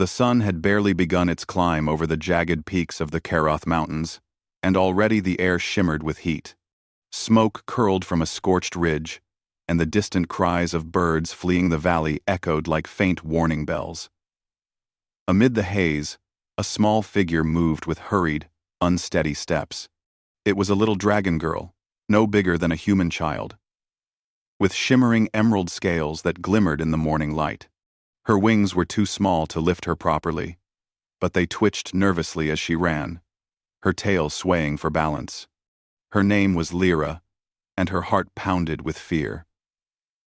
The sun had barely begun its climb over the jagged peaks of the Karoth Mountains, and already the air shimmered with heat. Smoke curled from a scorched ridge, and the distant cries of birds fleeing the valley echoed like faint warning bells. Amid the haze, a small figure moved with hurried, unsteady steps. It was a little dragon girl, no bigger than a human child, with shimmering emerald scales that glimmered in the morning light. Her wings were too small to lift her properly, but they twitched nervously as she ran, her tail swaying for balance. Her name was Lyra, and her heart pounded with fear.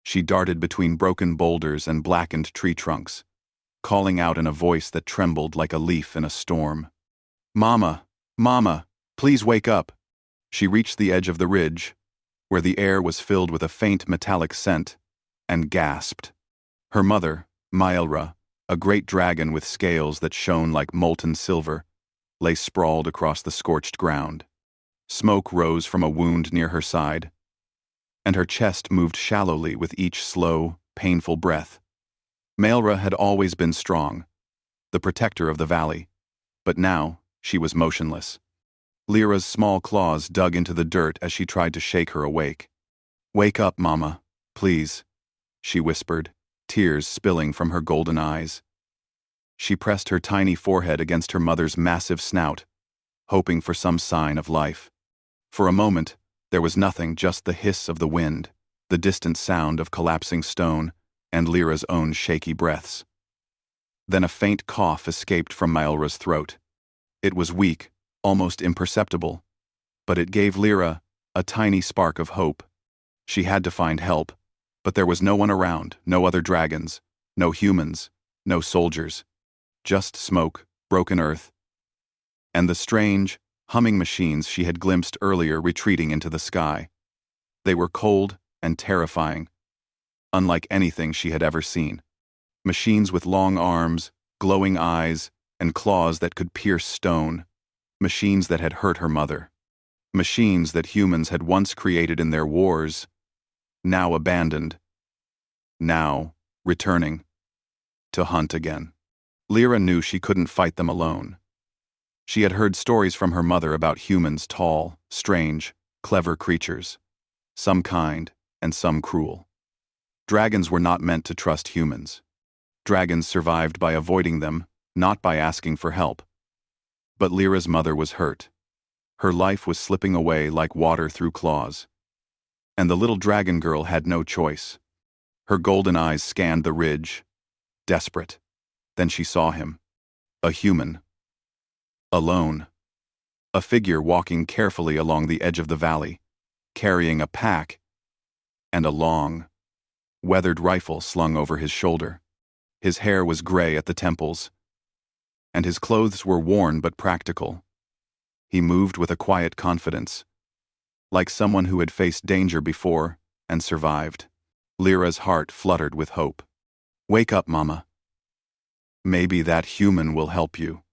She darted between broken boulders and blackened tree trunks, calling out in a voice that trembled like a leaf in a storm. "Mama! Mama! Please wake up!" She reached the edge of the ridge, where the air was filled with a faint metallic scent, and gasped. Her mother, Maelra, a great dragon with scales that shone like molten silver, lay sprawled across the scorched ground. Smoke rose from a wound near her side, and her chest moved shallowly with each slow, painful breath. Maelra had always been strong, the protector of the valley, but now she was motionless. Lyra's small claws dug into the dirt as she tried to shake her awake. "Wake up, Mama, please," she whispered, tears spilling from her golden eyes. She pressed her tiny forehead against her mother's massive snout, hoping for some sign of life. For a moment, there was nothing, just the hiss of the wind, the distant sound of collapsing stone, and Lyra's own shaky breaths. Then a faint cough escaped from Maelra's throat. It was weak, almost imperceptible, but it gave Lyra a tiny spark of hope. She had to find help, but there was no one around, no other dragons, no humans, no soldiers. Just smoke, broken earth, and the strange, humming machines she had glimpsed earlier retreating into the sky. They were cold and terrifying, unlike anything she had ever seen. Machines with long arms, glowing eyes, and claws that could pierce stone. Machines that had hurt her mother. Machines that humans had once created in their wars, now abandoned, now returning to hunt again. Lyra knew she couldn't fight them alone. She had heard stories from her mother about humans, tall, strange, clever creatures, some kind and some cruel. Dragons were not meant to trust humans. Dragons survived by avoiding them, not by asking for help. But Lyra's mother was hurt. Her life was slipping away like water through claws. And the little dragon girl had no choice. Her golden eyes scanned the ridge, desperate. Then she saw him. A human. Alone. A figure walking carefully along the edge of the valley, carrying a pack and a long, weathered rifle slung over his shoulder. His hair was gray at the temples, and his clothes were worn but practical. He moved with a quiet confidence, like someone who had faced danger before and survived. Lyra's heart fluttered with hope. "Wake up, Mama. Maybe that human will help you,"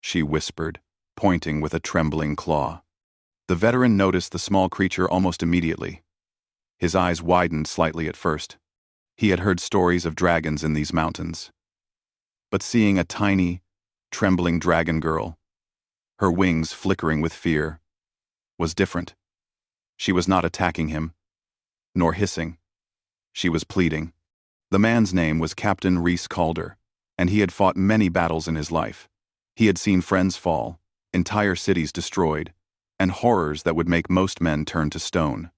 she whispered, pointing with a trembling claw. The veteran noticed the small creature almost immediately. His eyes widened slightly at first. He had heard stories of dragons in these mountains. But seeing a tiny, trembling dragon girl, her wings flickering with fear, was different. She was not attacking him, nor hissing. She was pleading. The man's name was Captain Rhys Calder, and he had fought many battles in his life. He had seen friends fall, entire cities destroyed, and horrors that would make most men turn to stone.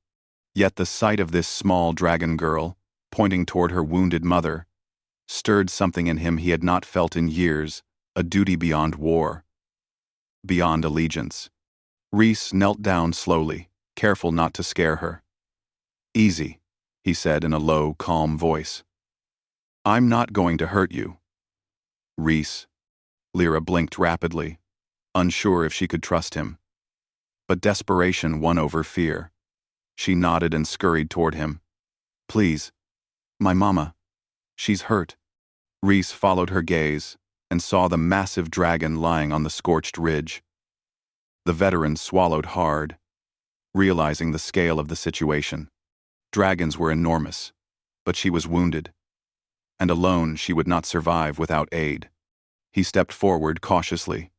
Yet the sight of this small dragon girl, pointing toward her wounded mother, stirred something in him he had not felt in years, a duty beyond war, beyond allegiance. Rhys knelt down slowly, careful not to scare her. "Easy," he said in a low, calm voice. "I'm not going to hurt you." "Rhys." Lyra blinked rapidly, unsure if she could trust him. But desperation won over fear. She nodded and scurried toward him. "Please. My mama. She's hurt." Rhys followed her gaze and saw the massive dragon lying on the scorched ridge. The veteran swallowed hard, realizing the scale of the situation. Dragons were enormous, but she was wounded, and alone she would not survive without aid. He stepped forward cautiously.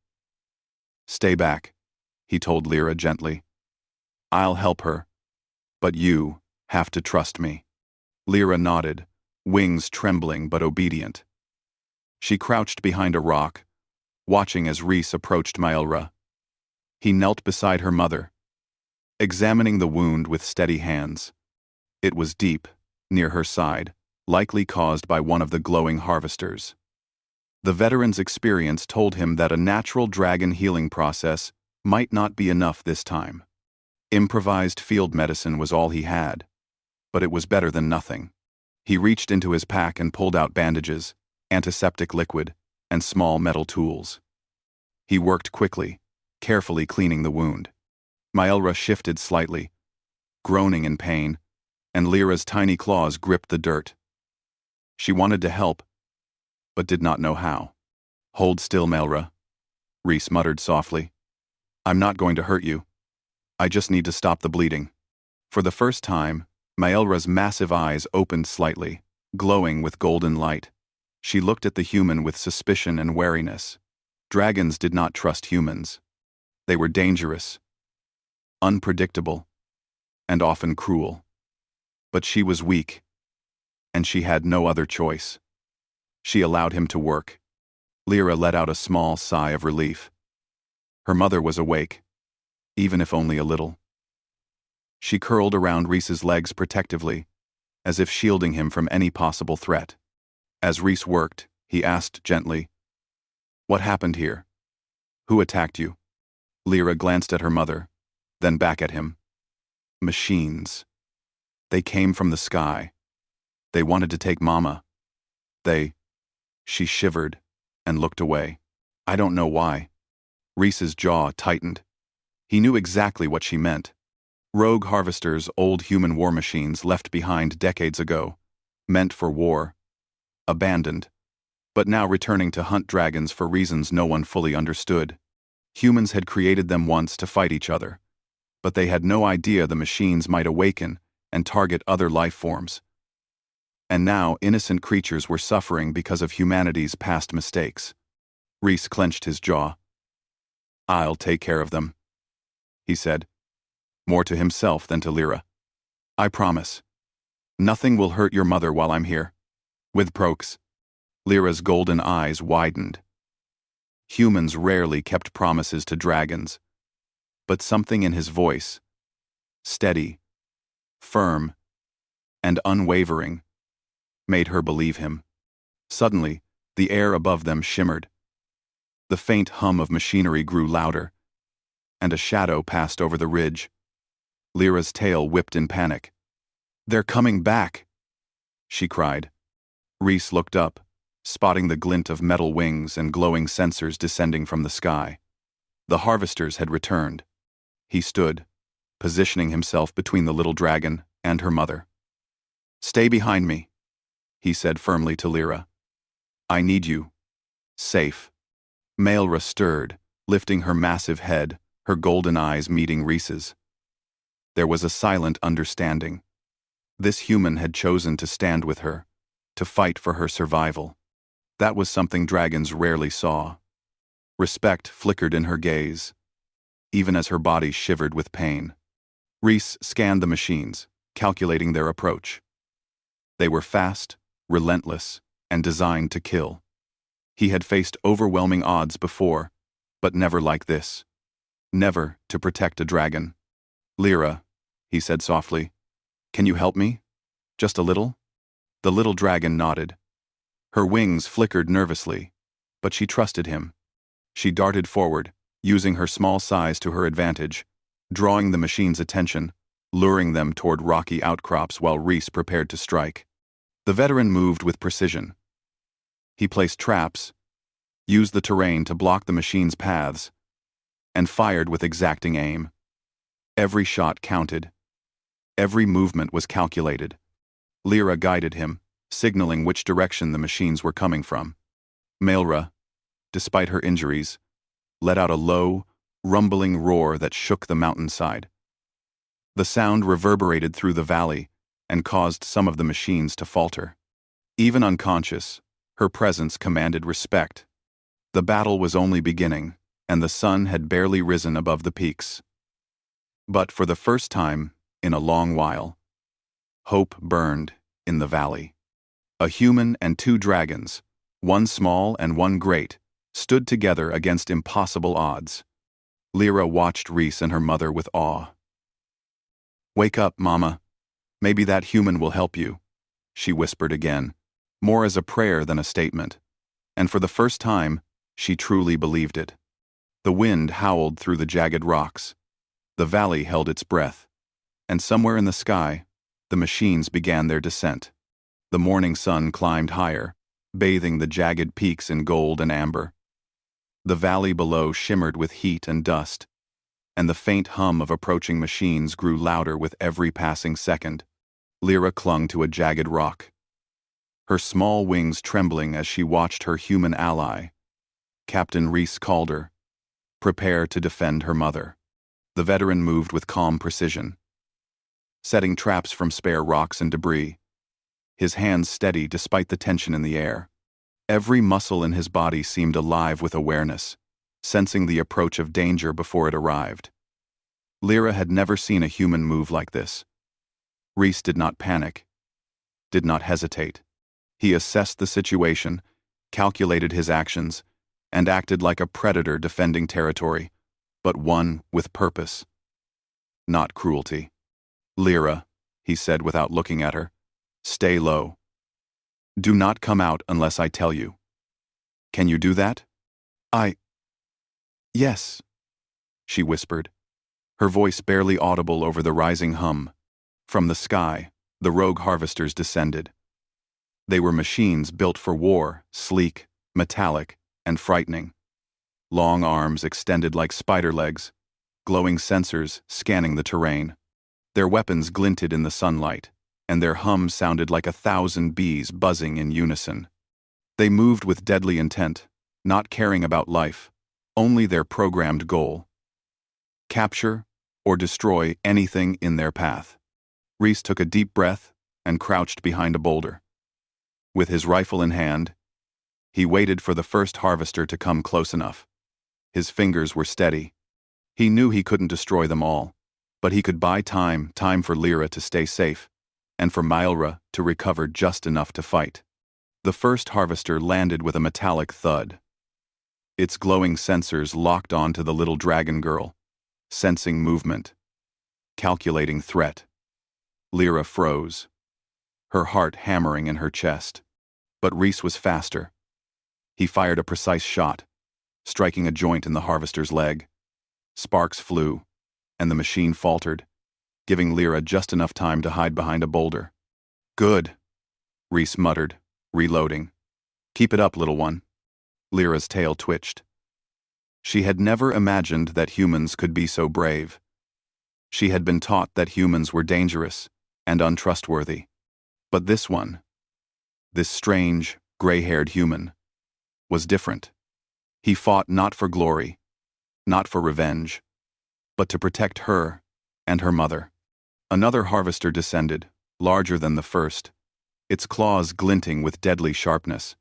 "Stay back," he told Lyra gently. "I'll help her, but you have to trust me." Lyra nodded, wings trembling but obedient. She crouched behind a rock, watching as Rhys approached Maelra. He knelt beside her mother, examining the wound with steady hands. It was deep, near her side, likely caused by one of the glowing harvesters. The veteran's experience told him that a natural dragon healing process might not be enough this time. Improvised field medicine was all he had, but it was better than nothing. He reached into his pack and pulled out bandages, antiseptic liquid, and small metal tools. He worked quickly, carefully cleaning the wound. Maelra shifted slightly, groaning in pain, and Lyra's tiny claws gripped the dirt. She wanted to help, but did not know how. "Hold still, Maelra," Rhys muttered softly. "I'm not going to hurt you. I just need to stop the bleeding." For the first time, Maelra's massive eyes opened slightly, glowing with golden light. She looked at the human with suspicion and wariness. Dragons did not trust humans. They were dangerous, unpredictable, and often cruel. But she was weak, and she had no other choice. She allowed him to work. Lyra let out a small sigh of relief. Her mother was awake, even if only a little. She curled around Rhys's legs protectively, as if shielding him from any possible threat. As Rhys worked, he asked gently, "What happened here? Who attacked you?" Lyra glanced at her mother, then back at him. "Machines. They came from the sky. They wanted to take Mama. She shivered and looked away. "I don't know why." Rhys's jaw tightened. He knew exactly what she meant. Rogue harvesters, old human war machines left behind decades ago, meant for war, abandoned, but now returning to hunt dragons for reasons no one fully understood. Humans had created them once to fight each other, but they had no idea the machines might awaken and target other life forms. And now innocent creatures were suffering because of humanity's past mistakes. Rhys clenched his jaw. "I'll take care of them," he said, more to himself than to Lyra. "I promise. Nothing will hurt your mother while I'm here." With Prox, Lyra's golden eyes widened. Humans rarely kept promises to dragons, but something in his voice, steady, firm, and unwavering, made her believe him. Suddenly, the air above them shimmered. The faint hum of machinery grew louder, and a shadow passed over the ridge. Lyra's tail whipped in panic. "They're coming back!" she cried. Rhys looked up, spotting the glint of metal wings and glowing sensors descending from the sky. The harvesters had returned. He stood, positioning himself between the little dragon and her mother. "Stay behind me," he said firmly to Lyra. "I need you. Safe." Maelra stirred, lifting her massive head, her golden eyes meeting Rhys's. There was a silent understanding. This human had chosen to stand with her, to fight for her survival. That was something dragons rarely saw. Respect flickered in her gaze, even as her body shivered with pain. Rhys scanned the machines, calculating their approach. They were fast, relentless, and designed to kill. He had faced overwhelming odds before, but never like this. Never to protect a dragon. "Lyra," he said softly, "can you help me? Just a little?" The little dragon nodded. Her wings flickered nervously, but she trusted him. She darted forward, using her small size to her advantage, drawing the machine's attention, luring them toward rocky outcrops while Rhys prepared to strike. The veteran moved with precision. He placed traps, used the terrain to block the machine's paths, and fired with exacting aim. Every shot counted. Every movement was calculated. Lyra guided him, signaling which direction the machines were coming from. Maelra, despite her injuries, let out a low, rumbling roar that shook the mountainside. The sound reverberated through the valley and caused some of the machines to falter. Even unconscious, her presence commanded respect. The battle was only beginning, and the sun had barely risen above the peaks. But for the first time, in a long while, hope burned in the valley. A human and two dragons, one small and one great, stood together against impossible odds. Lyra watched Rhys and her mother with awe. "Wake up, Mama. Maybe that human will help you," she whispered again, more as a prayer than a statement. And for the first time, she truly believed it. The wind howled through the jagged rocks. The valley held its breath. And somewhere in the sky, the machines began their descent. The morning sun climbed higher, bathing the jagged peaks in gold and amber. The valley below shimmered with heat and dust, and the faint hum of approaching machines grew louder with every passing second. Lyra clung to a jagged rock, her small wings trembling as she watched her human ally, Captain Rhys Calder, prepare to defend her mother. The veteran moved with calm precision, setting traps from spare rocks and debris, his hands steady despite the tension in the air. Every muscle in his body seemed alive with awareness, sensing the approach of danger before it arrived. Lyra had never seen a human move like this. Rhys did not panic, did not hesitate. He assessed the situation, calculated his actions, and acted like a predator defending territory, but one with purpose, not cruelty. "Lyra," he said without looking at her, "stay low. Do not come out unless I tell you. Can you do that?" Yes," she whispered, her voice barely audible over the rising hum. From the sky, the rogue harvesters descended. They were machines built for war, sleek, metallic, and frightening. Long arms extended like spider legs, glowing sensors scanning the terrain. Their weapons glinted in the sunlight, and their hum sounded like 1,000 bees buzzing in unison. They moved with deadly intent, not caring about life, only their programmed goal: capture or destroy anything in their path. Rhys took a deep breath and crouched behind a boulder. With his rifle in hand, he waited for the first harvester to come close enough. His fingers were steady. He knew he couldn't destroy them all, but he could buy time for Lyra to stay safe, and for Mylra to recover just enough to fight. The first harvester landed with a metallic thud. Its glowing sensors locked onto the little dragon girl, sensing movement, calculating threat. Lyra froze, her heart hammering in her chest. But Rhys was faster. He fired a precise shot, striking a joint in the harvester's leg. Sparks flew, and the machine faltered, giving Lyra just enough time to hide behind a boulder. "Good," Rhys muttered, reloading. "Keep it up, little one." Lyra's tail twitched. She had never imagined that humans could be so brave. She had been taught that humans were dangerous and untrustworthy. But this one, this strange, gray-haired human, was different. He fought not for glory, not for revenge, but to protect her and her mother. Another harvester descended, larger than the first, its claws glinting with deadly sharpness.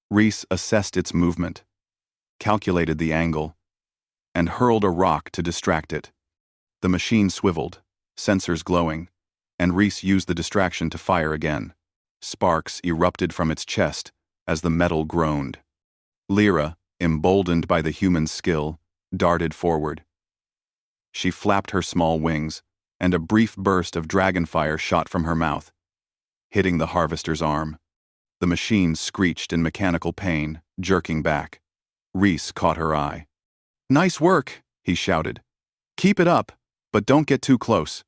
Rhys assessed its movement, calculated the angle, and hurled a rock to distract it. The machine swiveled, sensors glowing, and Rhys used the distraction to fire again. Sparks erupted from its chest as the metal groaned. Lyra, emboldened by the human's skill, darted forward. She flapped her small wings, and a brief burst of dragonfire shot from her mouth, hitting the harvester's arm. The machine screeched in mechanical pain, jerking back. Rhys caught her eye. "Nice work," he shouted. "Keep it up, but don't get too close."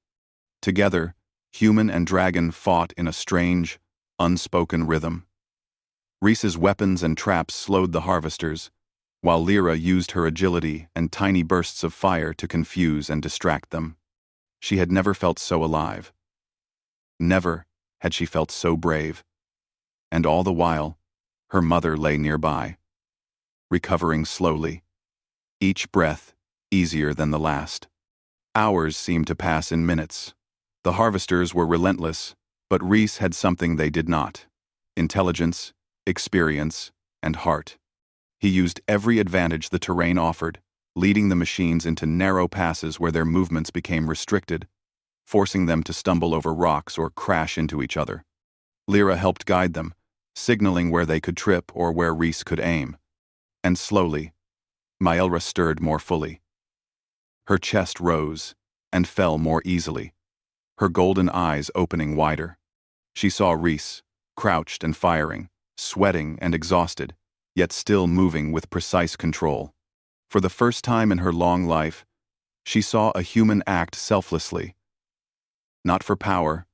Together, human and dragon fought in a strange, unspoken rhythm. Rhys's weapons and traps slowed the harvesters, while Lyra used her agility and tiny bursts of fire to confuse and distract them. She had never felt so alive. Never had she felt so brave. And all the while, her mother lay nearby, recovering slowly, each breath easier than the last. Hours seemed to pass in minutes. The harvesters were relentless, but Rhys had something they did not: intelligence, experience, and heart. He used every advantage the terrain offered, leading the machines into narrow passes where their movements became restricted, forcing them to stumble over rocks or crash into each other. Lyra helped guide them, signaling where they could trip or where Rhys could aim. And slowly, Maelra stirred more fully. Her chest rose and fell more easily, her golden eyes opening wider. She saw Rhys, crouched and firing, sweating and exhausted, yet still moving with precise control. For the first time in her long life, she saw a human act selflessly. Not for power,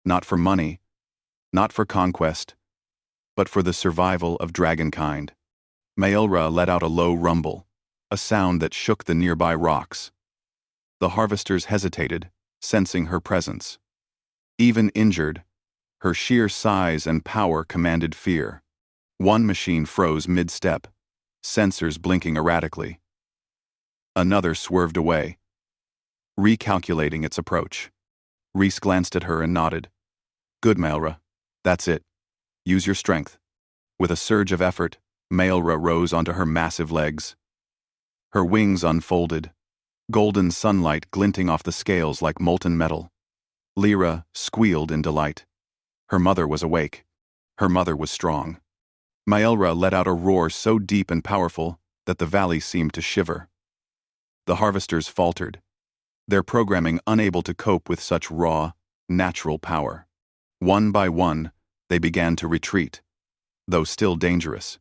not for money, not for conquest, but for the survival of dragonkind. Maelra let out a low rumble, a sound that shook the nearby rocks. The harvesters hesitated, sensing her presence. Even injured, her sheer size and power commanded fear. One machine froze mid-step, sensors blinking erratically. Another swerved away, recalculating its approach. Rhys glanced at her and nodded. Good, Maelra. That's it. Use your strength. With a surge of effort, Maelra rose onto her massive legs. Her wings unfolded, golden sunlight glinting off the scales like molten metal. Lyra squealed in delight. Her mother was awake. Her mother was strong. Maelra let out a roar so deep and powerful that the valley seemed to shiver. The harvesters faltered, their programming unable to cope with such raw, natural power. One by one, they began to retreat, though still dangerous.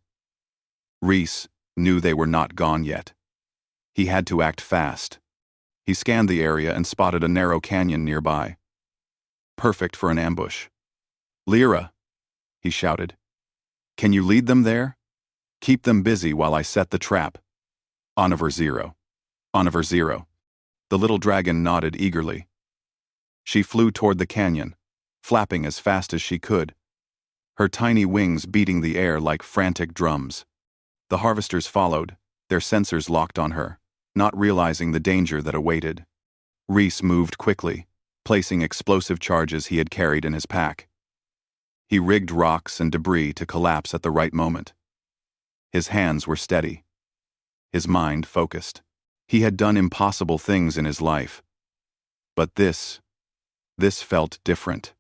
Rhys knew they were not gone yet. He had to act fast. He scanned the area and spotted a narrow canyon nearby. Perfect for an ambush. Lyra, he shouted. Can you lead them there? Keep them busy while I set the trap. Oniver 0. Oniver 0. The little dragon nodded eagerly. She flew toward the canyon, flapping as fast as she could, her tiny wings beating the air like frantic drums. The harvesters followed, their sensors locked on her, not realizing the danger that awaited. Rhys moved quickly, placing explosive charges he had carried in his pack. He rigged rocks and debris to collapse at the right moment. His hands were steady, his mind focused. He had done impossible things in his life. But this felt different.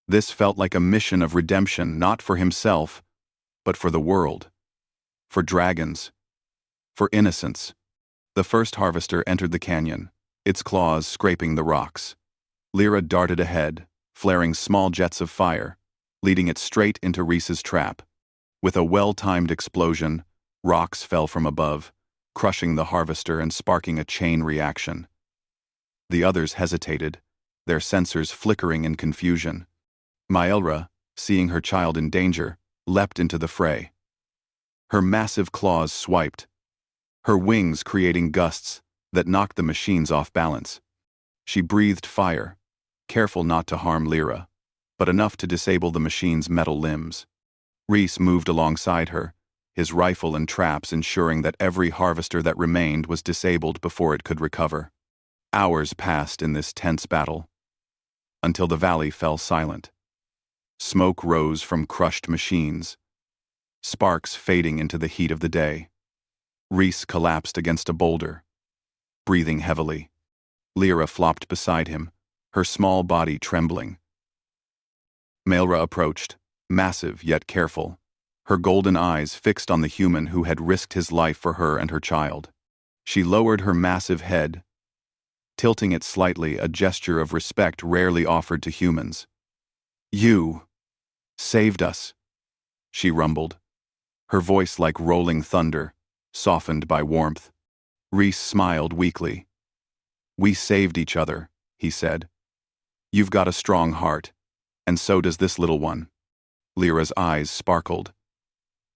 This felt like a mission of redemption, not for himself, but for the world. For dragons. For innocence. The first harvester entered the canyon, its claws scraping the rocks. Lyra darted ahead, flaring small jets of fire, leading it straight into Rhys's trap. With a well-timed explosion, rocks fell from above, crushing the harvester and sparking a chain reaction. The others hesitated, their sensors flickering in confusion. Maelra, seeing her child in danger, leapt into the fray. Her massive claws swiped, her wings creating gusts that knocked the machines off balance. She breathed fire, careful not to harm Lyra, but enough to disable the machine's metal limbs. Rhys moved alongside her, his rifle and traps ensuring that every harvester that remained was disabled before it could recover. Hours passed in this tense battle, until the valley fell silent. Smoke rose from crushed machines, sparks fading into the heat of the day. Rhys collapsed against a boulder, breathing heavily. Lyra flopped beside him, her small body trembling. Maelra approached, massive yet careful, her golden eyes fixed on the human who had risked his life for her and her child. She lowered her massive head, tilting it slightly, a gesture of respect rarely offered to humans. You saved us, she rumbled, her voice like rolling thunder, softened by warmth. Rhys smiled weakly. We saved each other, he said. You've got a strong heart, and so does this little one. Lyra's eyes sparkled.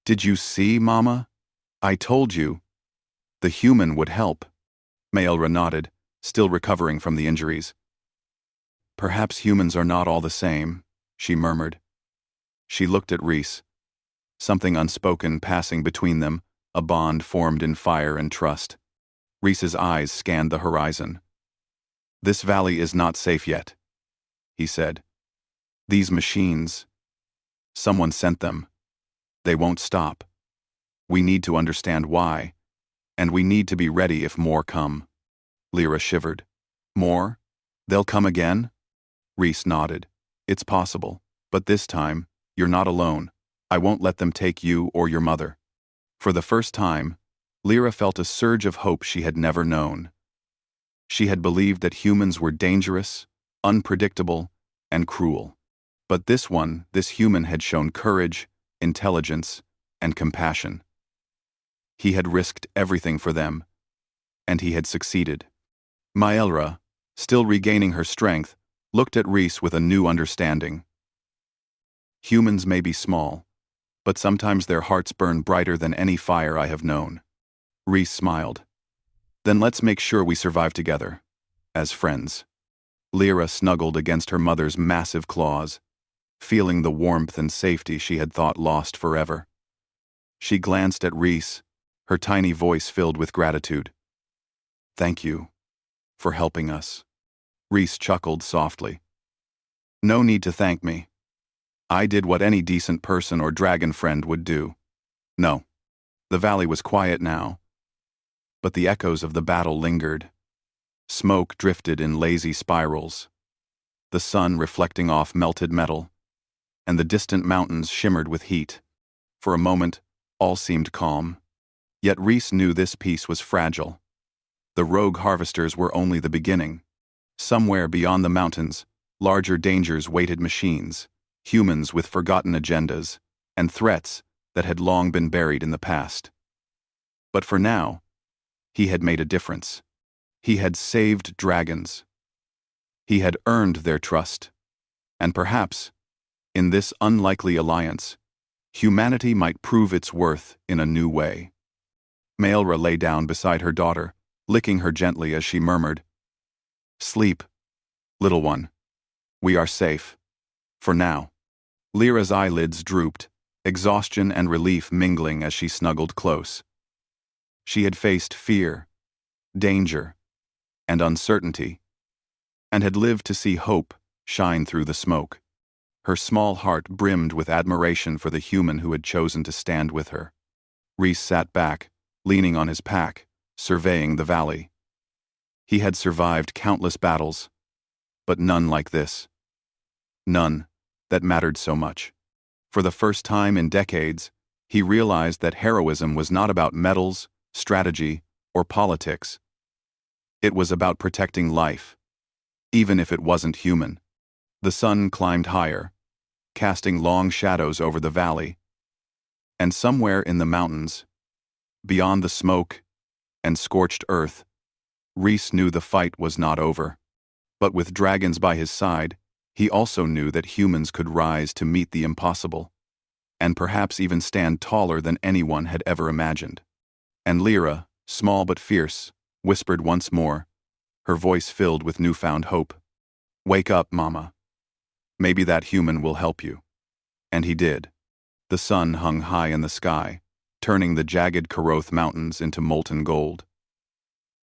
Did you see, Mama? I told you. The human would help. Maelra nodded, still recovering from the injuries. Perhaps humans are not all the same, she murmured. She looked at Rhys, something unspoken passing between them, a bond formed in fire and trust. Rhys's eyes scanned the horizon. This valley is not safe yet, he said. These machines, someone sent them. They won't stop. We need to understand why, and we need to be ready if more come. Lyra shivered. More? They'll come again? Rhys nodded. It's possible, but this time, you're not alone. I won't let them take you or your mother. For the first time, Lyra felt a surge of hope she had never known. She had believed that humans were dangerous, unpredictable, and cruel. But this human had shown courage, intelligence, and compassion. He had risked everything for them, and he had succeeded. Maelra, still regaining her strength, looked at Rhys with a new understanding. Humans may be small, but sometimes their hearts burn brighter than any fire I have known. Rhys smiled. Then let's make sure we survive together, as friends. Lyra snuggled against her mother's massive claws, feeling the warmth and safety she had thought lost forever. She glanced at Rhys, her tiny voice filled with gratitude. Thank you for helping us. Rhys chuckled softly. No need to thank me. I did what any decent person or dragon friend would do. No. The valley was quiet now, but the echoes of the battle lingered. Smoke drifted in lazy spirals, the sun reflecting off melted metal, and the distant mountains shimmered with heat. For a moment, all seemed calm. Yet Rhys knew this peace was fragile. The rogue harvesters were only the beginning. Somewhere beyond the mountains, larger dangers waited: machines, humans with forgotten agendas, and threats that had long been buried in the past. But for now, he had made a difference. He had saved dragons. He had earned their trust. And perhaps, in this unlikely alliance, humanity might prove its worth in a new way. Maelra lay down beside her daughter, licking her gently as she murmured, "Sleep, little one. We are safe. For now." Lyra's eyelids drooped, exhaustion and relief mingling as she snuggled close. She had faced fear, danger, and uncertainty, and had lived to see hope shine through the smoke. Her small heart brimmed with admiration for the human who had chosen to stand with her. Rhys sat back, leaning on his pack, surveying the valley. He had survived countless battles, but none like this. None that mattered so much. For the first time in decades, he realized that heroism was not about medals, strategy, or politics. It was about protecting life, even if it wasn't human. The sun climbed higher, casting long shadows over the valley, and somewhere in the mountains, beyond the smoke and scorched earth, Rhys knew the fight was not over. But with dragons by his side, he also knew that humans could rise to meet the impossible, and perhaps even stand taller than anyone had ever imagined. And Lyra, small but fierce, whispered once more, her voice filled with newfound hope. "Wake up, Mama. Maybe that human will help you." And he did. The sun hung high in the sky, turning the jagged Karoth mountains into molten gold.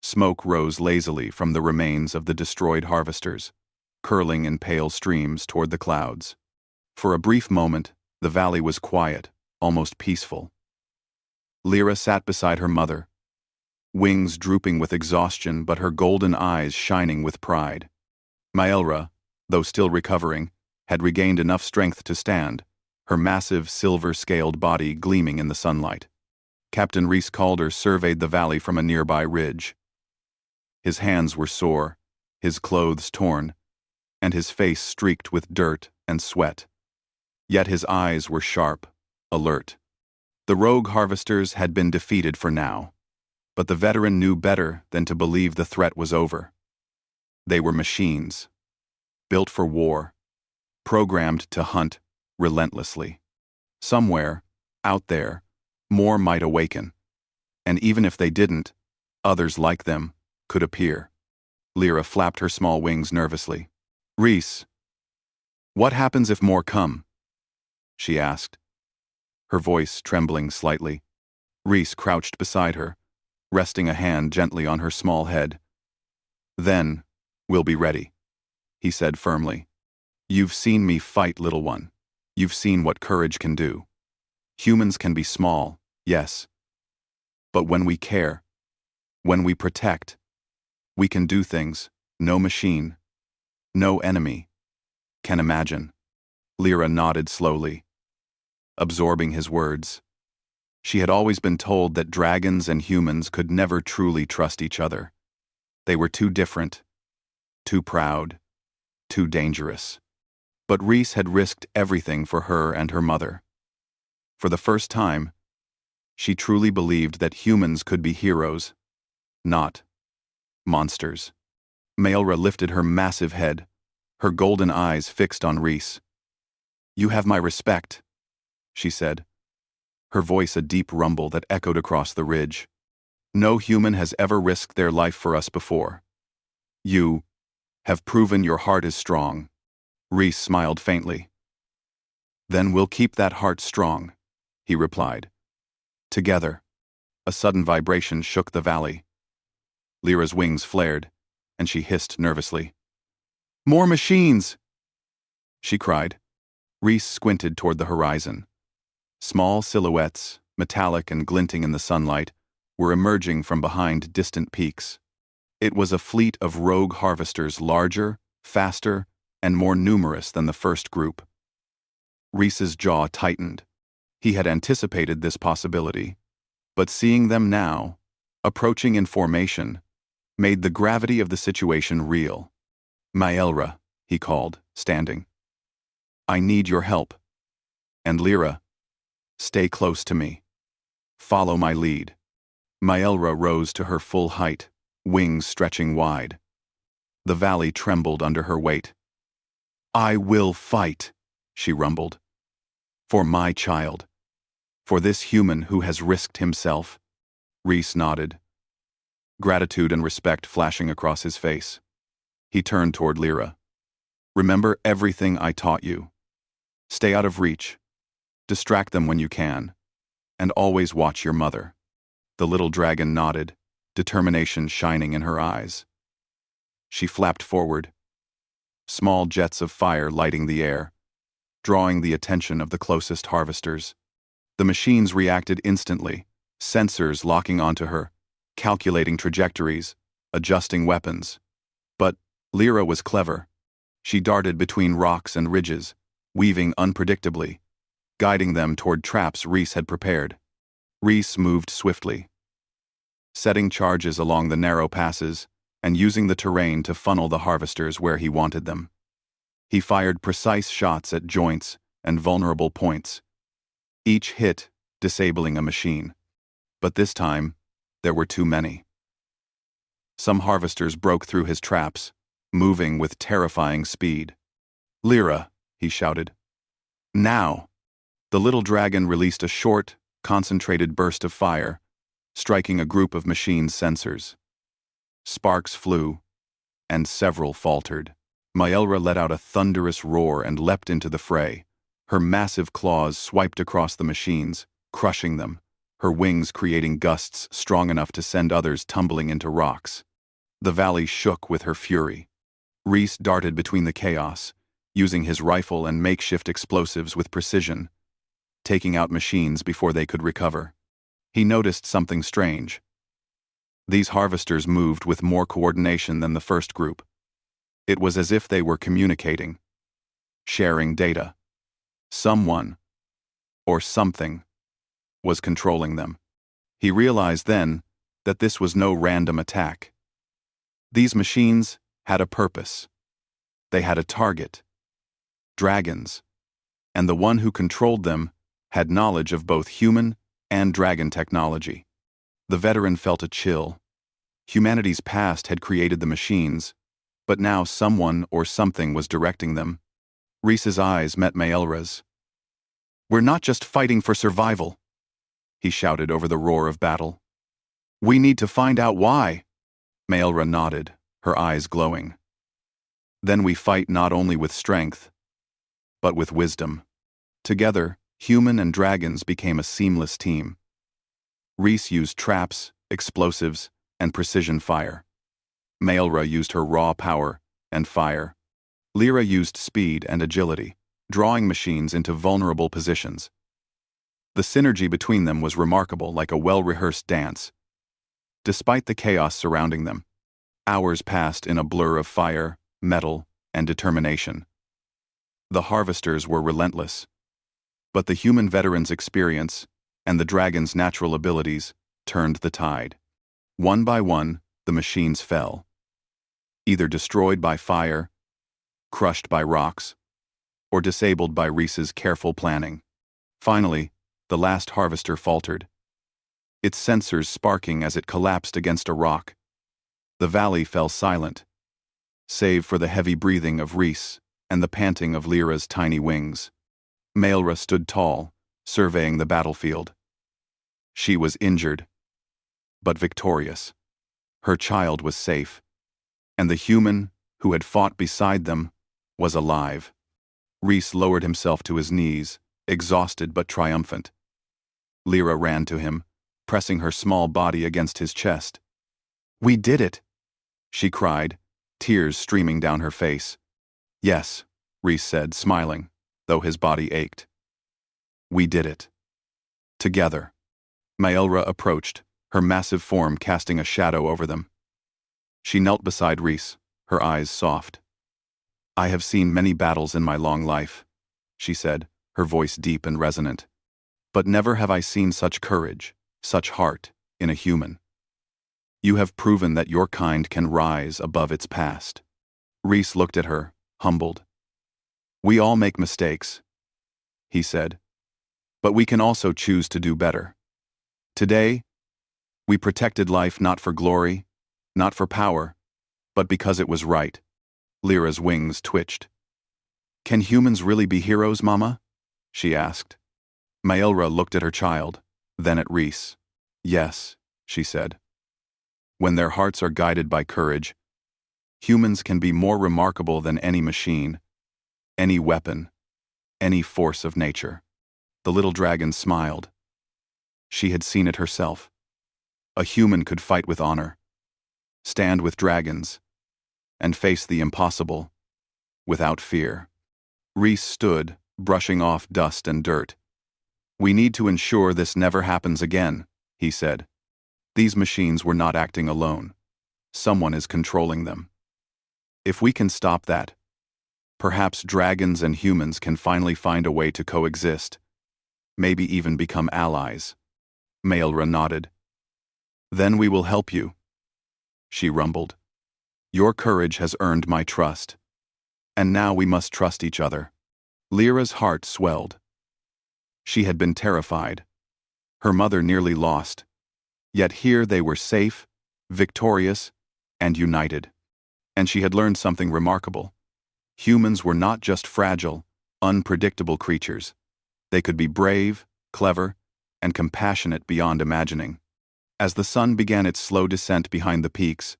Smoke rose lazily from the remains of the destroyed harvesters, curling in pale streams toward the clouds. For a brief moment, the valley was quiet, almost peaceful. Lyra sat beside her mother, wings drooping with exhaustion but her golden eyes shining with pride. Maelra, though still recovering, had regained enough strength to stand, her massive silver-scaled body gleaming in the sunlight. Captain Rhys Calder surveyed the valley from a nearby ridge. His hands were sore, his clothes torn, and his face streaked with dirt and sweat. Yet his eyes were sharp, alert. The rogue harvesters had been defeated for now, but the veteran knew better than to believe the threat was over. They were machines, built for war, programmed to hunt relentlessly. Somewhere, out there, more might awaken, and even if they didn't, others like them could appear. Lyra flapped her small wings nervously. "Rhys, what happens if more come?" she asked, her voice trembling slightly. Rhys crouched beside her, resting a hand gently on her small head. "Then, we'll be ready," he said firmly. "You've seen me fight, little one. You've seen what courage can do. Humans can be small, yes, But when we care, when we protect, we can do things no machine, no enemy, can imagine. Lyra nodded slowly, absorbing his words. She had always been told that dragons and humans could never truly trust each other. They were too different, too proud, too dangerous. But Rhys had risked everything for her and her mother. For the first time, she truly believed that humans could be heroes, not monsters. Maelra lifted her massive head, her golden eyes fixed on Rhys. "You have my respect," she said, her voice a deep rumble that echoed across the ridge. "No human has ever risked their life for us before. You have proven your heart is strong." Rhys smiled faintly. "Then we'll keep that heart strong," he replied. Together, a sudden vibration shook the valley. Lyra's wings flared, and she hissed nervously. "More machines!" she cried. Rhys squinted toward the horizon. Small silhouettes, metallic and glinting in the sunlight, were emerging from behind distant peaks. It was a fleet of rogue harvesters larger, faster, and more numerous than the first group. Rhys's jaw tightened. He had anticipated this possibility, but seeing them now, approaching in formation, made the gravity of the situation real. "Maelra," he called, standing. "I need your help. And Lyra, stay close to me. Follow my lead." Maelra rose to her full height, wings stretching wide. The valley trembled under her weight. "I will fight," she rumbled. "For my child. For this human who has risked himself." Rhys nodded, gratitude and respect flashing across his face. He turned toward Lyra. "Remember everything I taught you. Stay out of reach. Distract them when you can. And always watch your mother." The little dragon nodded, determination shining in her eyes. She flapped forward, small jets of fire lighting the air, drawing the attention of the closest harvesters. The machines reacted instantly, sensors locking onto her, calculating trajectories, adjusting weapons. But Lyra was clever. She darted between rocks and ridges, weaving unpredictably, guiding them toward traps Rhys had prepared. Rhys moved swiftly, setting charges along the narrow passes and using the terrain to funnel the harvesters where he wanted them. He fired precise shots at joints and vulnerable points, each hit disabling a machine. But this time, there were too many. Some harvesters broke through his traps, moving with terrifying speed. "Lyra," he shouted. "Now!" The little dragon released a short, concentrated burst of fire, striking a group of machines' sensors. Sparks flew, and several faltered. Maelra let out a thunderous roar and leapt into the fray. Her massive claws swiped across the machines, crushing them, her wings creating gusts strong enough to send others tumbling into rocks. The valley shook with her fury. Rhys darted between the chaos, using his rifle and makeshift explosives with precision, taking out machines before they could recover. He noticed something strange. These harvesters moved with more coordination than the first group. It was as if they were communicating, sharing data. Someone, or something, was controlling them. He realized then that this was no random attack. These machines had a purpose. They had a target. Dragons. And the one who controlled them had knowledge of both human and dragon technology. The veteran felt a chill. Humanity's past had created the machines, but now someone or something was directing them. Rhys's eyes met Maelra's. "We're not just fighting for survival," he shouted over the roar of battle. "We need to find out why." Maelra nodded, her eyes glowing. "Then we fight not only with strength, but with wisdom." Together, human and dragons became a seamless team. Rhys used traps, explosives, and precision fire. Maelra used her raw power and fire. Lyra used speed and agility, drawing machines into vulnerable positions. The synergy between them was remarkable, like a well-rehearsed dance. Despite the chaos surrounding them, hours passed in a blur of fire, metal, and determination. The harvesters were relentless, but the human veterans' experience and the dragon's natural abilities turned the tide. One by one, the machines fell, either destroyed by fire, crushed by rocks, or disabled by Reese's careful planning. Finally, the last harvester faltered, its sensors sparking as it collapsed against a rock. The valley fell silent, save for the heavy breathing of Reese and the panting of Lyra's tiny wings. Maelra stood tall, surveying the battlefield. She was injured, but victorious. Her child was safe, and the human who had fought beside them was alive. Reese lowered himself to his knees, exhausted but triumphant. Lyra ran to him, pressing her small body against his chest. "We did it!" she cried, tears streaming down her face. "Yes," Reese said, smiling, though his body ached. "We did it. Together." Maelra approached, her massive form casting a shadow over them. She knelt beside Reese, her eyes soft. "I have seen many battles in my long life," she said, her voice deep and resonant. "But never have I seen such courage, such heart, in a human. You have proven that your kind can rise above its past." Reese looked at her, humbled. "We all make mistakes," he said, "but we can also choose to do better. Today, we protected life not for glory, not for power, but because it was right." Lyra's wings twitched. "Can humans really be heroes, Mama?" she asked. Maelra looked at her child, then at Reese. "Yes," she said. "When their hearts are guided by courage, humans can be more remarkable than any machine, any weapon, any force of nature." The little dragon smiled. She had seen it herself. A human could fight with honor, stand with dragons, and face the impossible without fear. Reese stood, brushing off dust and dirt. "We need to ensure this never happens again," he said. "These machines were not acting alone. Someone is controlling them. If we can stop that, perhaps dragons and humans can finally find a way to coexist, maybe even become allies." Maelra nodded. "Then we will help you," she rumbled. "Your courage has earned my trust, and now we must trust each other." Lyra's heart swelled. She had been terrified, her mother nearly lost, yet here they were safe, victorious, and united. And she had learned something remarkable. Humans were not just fragile, unpredictable creatures. They could be brave, clever, and compassionate beyond imagining. As the sun began its slow descent behind the peaks,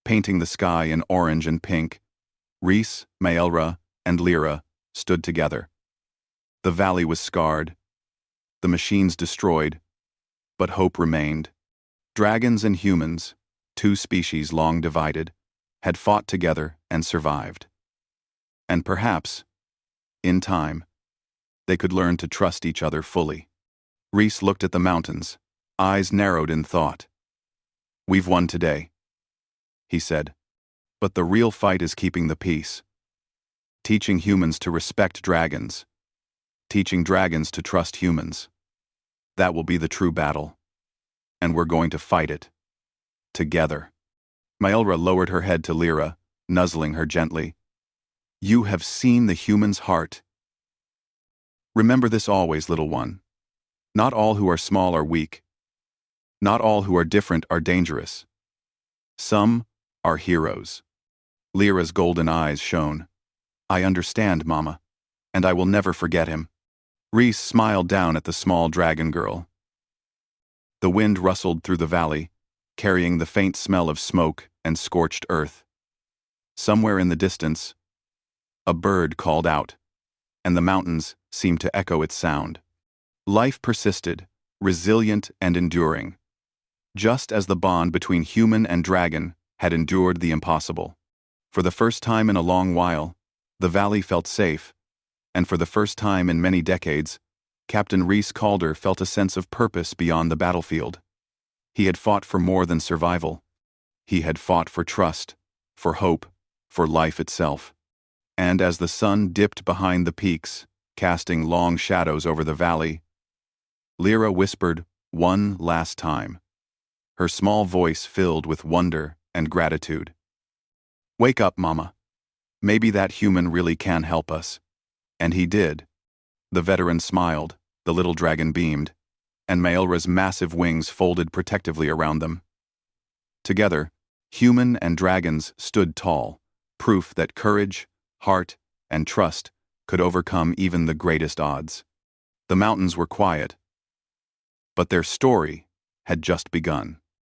painting the sky in orange and pink, Reese, Maelra, and Lyra stood together. The valley was scarred, the machines destroyed, but hope remained. Dragons and humans, two species long divided, had fought together and survived. And perhaps, in time, they could learn to trust each other fully. Reese looked at the mountains, eyes narrowed in thought. "We've won today," he said. "But the real fight is keeping the peace. Teaching humans to respect dragons. Teaching dragons to trust humans. That will be the true battle. And we're going to fight it. Together." Maelra lowered her head to Lyra, nuzzling her gently. "You have seen the human's heart. Remember this always, little one. Not all who are small are weak. Not all who are different are dangerous. Some are heroes." Lyra's golden eyes shone. "I understand, Mama, and I will never forget him." Reese smiled down at the small dragon girl. The wind rustled through the valley, carrying the faint smell of smoke and scorched earth. Somewhere in the distance, a bird called out, and the mountains seemed to echo its sound. Life persisted, resilient and enduring, just as the bond between human and dragon had endured the impossible. For the first time in a long while, the valley felt safe, and for the first time in many decades, Captain Reese Calder felt a sense of purpose beyond the battlefield. He had fought for more than survival. He had fought for trust, for hope, for life itself. And as the sun dipped behind the peaks, casting long shadows over the valley, Lyra whispered one last time, her small voice filled with wonder and gratitude. "Wake up, Mama. Maybe that human really can help us." And he did. The veteran smiled, the little dragon beamed, and Maelra's massive wings folded protectively around them. Together, human and dragons stood tall, proof that courage, heart, and trust could overcome even the greatest odds. The mountains were quiet, but their story had just begun.